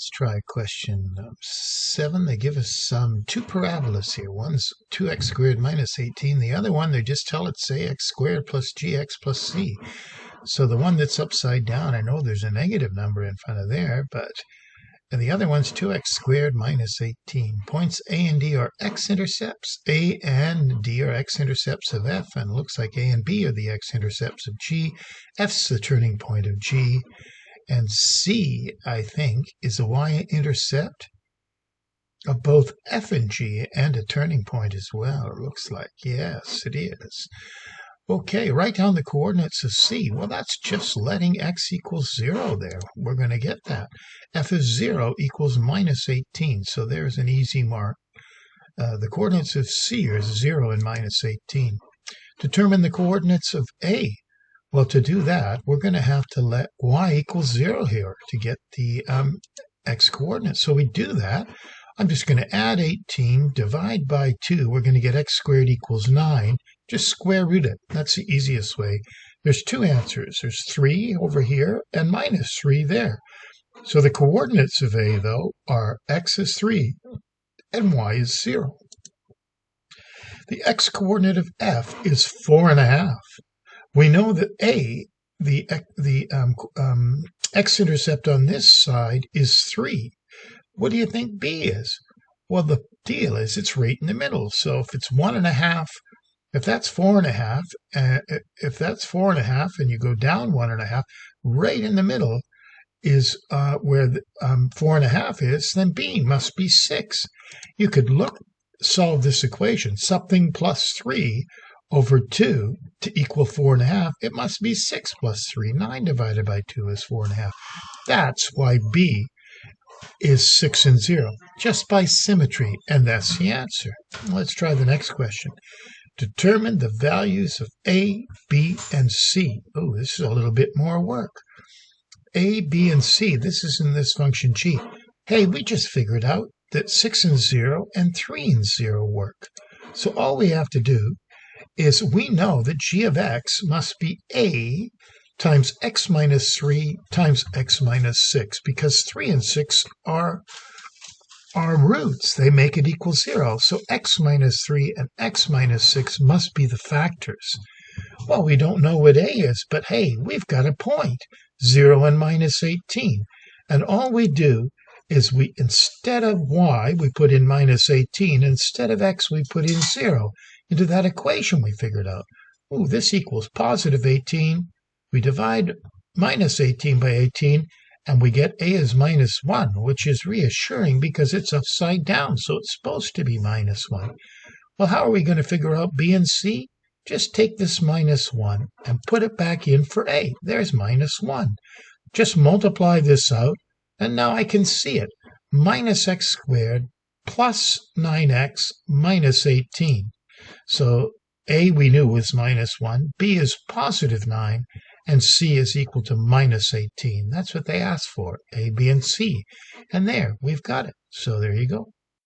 Let's try question 7. They give us two parabolas here. One's 2x squared minus 18. The other one, they just tell it, say x squared plus gx plus c. So the one that's upside down, I know there's a negative number in front of there, and the other one's 2x squared minus 18. Points A and D are x-intercepts. A and D are x-intercepts of F, and it looks like A and B are the x-intercepts of G. F's the turning point of G. And C, I think, is a y-intercept of both F and G and a turning point as well, it looks like. Yes, it is. Okay, write down the coordinates of C. Well, that's just letting x equals 0 there. We're going to get that. F is 0 equals minus 18, so there's an easy mark. The coordinates of C are 0 and minus 18. Determine the coordinates of A. Well, to do that, we're going to have to let y equals 0 here to get the x coordinates. So we do that. I'm just going to add 18, divide by 2. We're going to get x squared equals 9. Just square root it. That's the easiest way. There's two answers. There's 3 over here and minus 3 there. So the coordinates of A, though, are x is 3 and y is 0. The x coordinate of F is 4.5. We know that A, the x-intercept on this side is 3. What do you think B is? Well, the deal is it's right in the middle. So if it's 1.5, if that's 4.5, if that's 4.5 and you go down 1.5, right in the middle is where the 4.5 is, then B must be 6. You could solve this equation, something plus 3 over 2 to equal 4.5. It must be 6 plus 3. 9 divided by 2 is 4.5. That's why B is 6 and 0, just by symmetry, and that's the answer. Let's try the next question. Determine the values of A, B, and C. Oh, this is a little bit more work. A, B, and C, this is in this function G. Hey, we just figured out that 6 and 0 and 3 and 0 work. So all we have to do is we know that g of x must be a times x minus 3 times x minus 6, because 3 and 6 are roots. They make it equal 0. So x minus 3 and x minus 6 must be the factors. Well, we don't know what a is, but hey, we've got a point, 0 and minus 18. And all we do is instead of y, we put in minus 18. Instead of x, we put in 0 into that equation we figured out. Oh, this equals positive 18. We divide minus 18 by 18, and we get a is minus 1, which is reassuring because it's upside down, so it's supposed to be minus 1. Well, how are we going to figure out b and c? Just take this minus 1 and put it back in for a. There's minus 1. Just multiply this out, and now I can see it. Minus x squared plus 9x minus 18. So A we knew was minus 1, B is positive 9, and C is equal to minus 18. That's what they asked for, A, B, and C. And there, we've got it. So there you go.